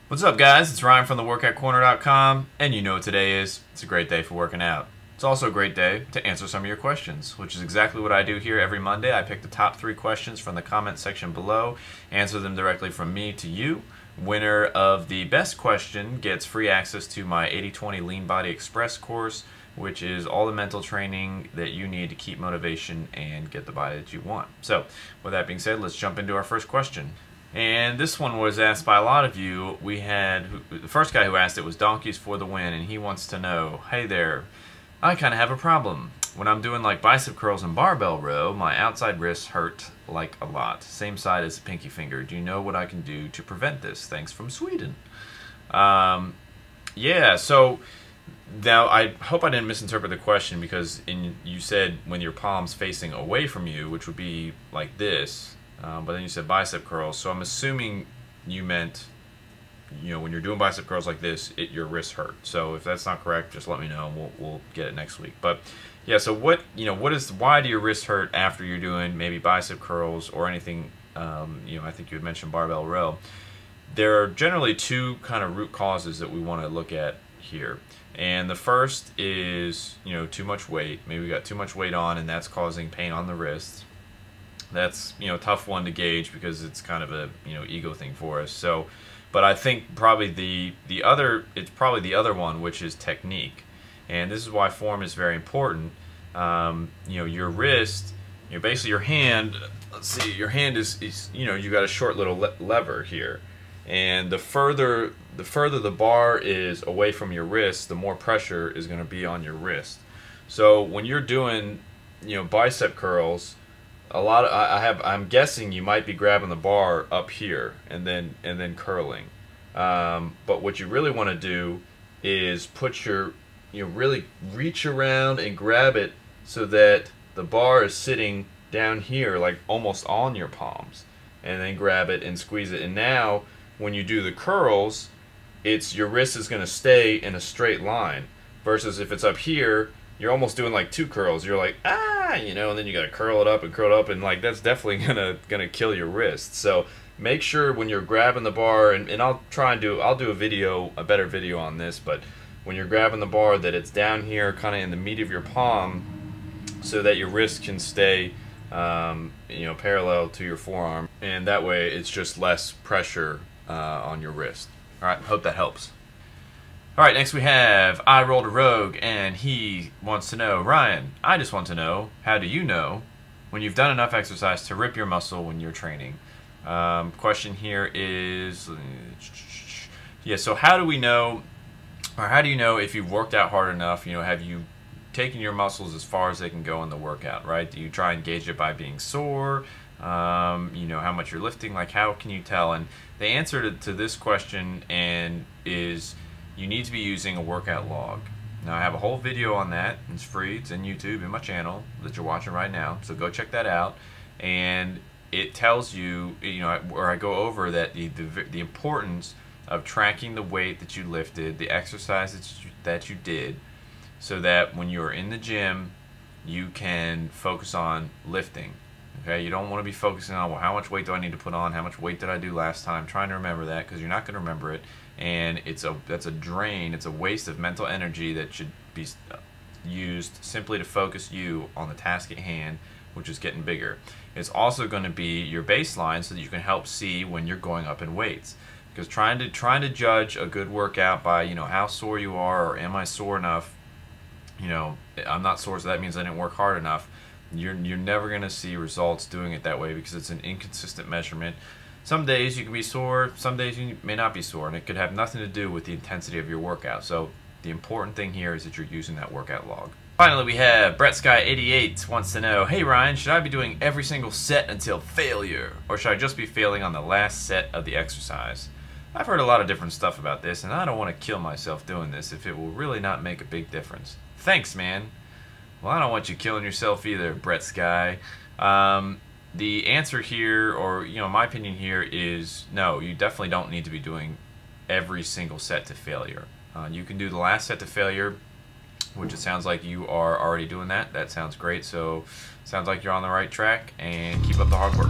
What's up, guys? It's Ryan from theworkoutcorner.com, and you know what today is. It's a great day for working out. It's also a great day to answer some of your questions, which is exactly what I do here every Monday. I pick the top 3 questions from the comment section below, answer them directly from me to you. Winner of the best question gets free access to my 80/20 Lean Body Express course, which is all the mental training that you need to keep motivation and get the body that you want. So, with that being said, let's jump into our first question. And this one was asked by a lot of you. We had, the first guy who asked it was Donkeys for the Win, and he wants to know, hey there, I kind of have a problem. When I'm doing like bicep curls and barbell row, my outside wrists hurt like a lot. Same side as the pinky finger. Do you know what I can do to prevent this? Thanks from Sweden. Yeah, so now I hope I didn't misinterpret the question, because you said when your palm's facing away from you, which would be like this. But then you said bicep curls, so I'm assuming you meant, you know, when you're doing bicep curls like this, your wrists hurt. So if that's not correct, just let me know, and we'll get it next week. But yeah, so why do your wrists hurt after you're doing maybe bicep curls or anything? I think you had mentioned barbell row. There are generally 2 kind of root causes that we want to look at here. And the first is, too much weight. Maybe we got too much weight on, and that's causing pain on the wrists. That's a tough one to gauge, because it's kind of a ego thing for us. So, but I think probably the other one, which is technique, and this is why form is very important. Your wrist, basically your hand. Let's see, your hand is you got a short little lever here, and the further the bar is away from your wrist, the more pressure is going to be on your wrist. So when you're doing bicep curls, I'm guessing you might be grabbing the bar up here and then curling. But what you really want to do is put really reach around and grab it so that the bar is sitting down here, like almost on your palms, and then grab it and squeeze it. And now when you do the curls, your wrist is going to stay in a straight line, versus if it's up here, you're almost doing like 2 curls. You're like, and then you got to curl it up, and like that's definitely gonna kill your wrist. So make sure when you're grabbing the bar, and I'll do a better video on this, but when you're grabbing the bar, that it's down here, kind of in the meat of your palm, so that your wrist can stay, parallel to your forearm, and that way it's just less pressure on your wrist. All right, hope that helps. Alright, next we have I Rolled a Rogue, and he wants to know, Ryan, I just want to know, how do you know when you've done enough exercise to rip your muscle when you're training? Question here is, yeah, so how do we know, or how do you know if you've worked out hard enough? Have you taken your muscles as far as they can go in the workout, right? Do you try and gauge it by being sore? How much you're lifting? Like, how can you tell? And the answer to this question is you need to be using a workout log. Now, I have a whole video on that. It's free. It's in YouTube in my channel that you're watching right now. So go check that out. And it tells you, where I go over that the importance of tracking the weight that you lifted, the exercise that you did, so that when you're in the gym, you can focus on lifting. Okay, you don't want to be focusing on, well, how much weight do I need to put on? How much weight did I do last time? Trying to remember that, because you're not going to remember it, and that's a drain. It's a waste of mental energy that should be used simply to focus you on the task at hand, which is getting bigger. It's also going to be your baseline, so that you can help see when you're going up in weights. Because trying to judge a good workout by how sore you are, or am I sore enough? I'm not sore, so that means I didn't work hard enough. You're never going to see results doing it that way, because it's an inconsistent measurement. Some days you can be sore, some days you may not be sore, and it could have nothing to do with the intensity of your workout. So the important thing here is that you're using that workout log. Finally, we have Brett Sky 88 wants to know, hey Ryan, should I be doing every single set until failure, or should I just be failing on the last set of the exercise? I've heard a lot of different stuff about this, and I don't want to kill myself doing this if it will really not make a big difference. Thanks, man. Well, I don't want you killing yourself either, Brett Sky. The answer here, or my opinion here, is no. You definitely don't need to be doing every single set to failure. You can do the last set to failure, which it sounds like you are already doing that. That sounds great. So, sounds like you're on the right track, and keep up the hard work.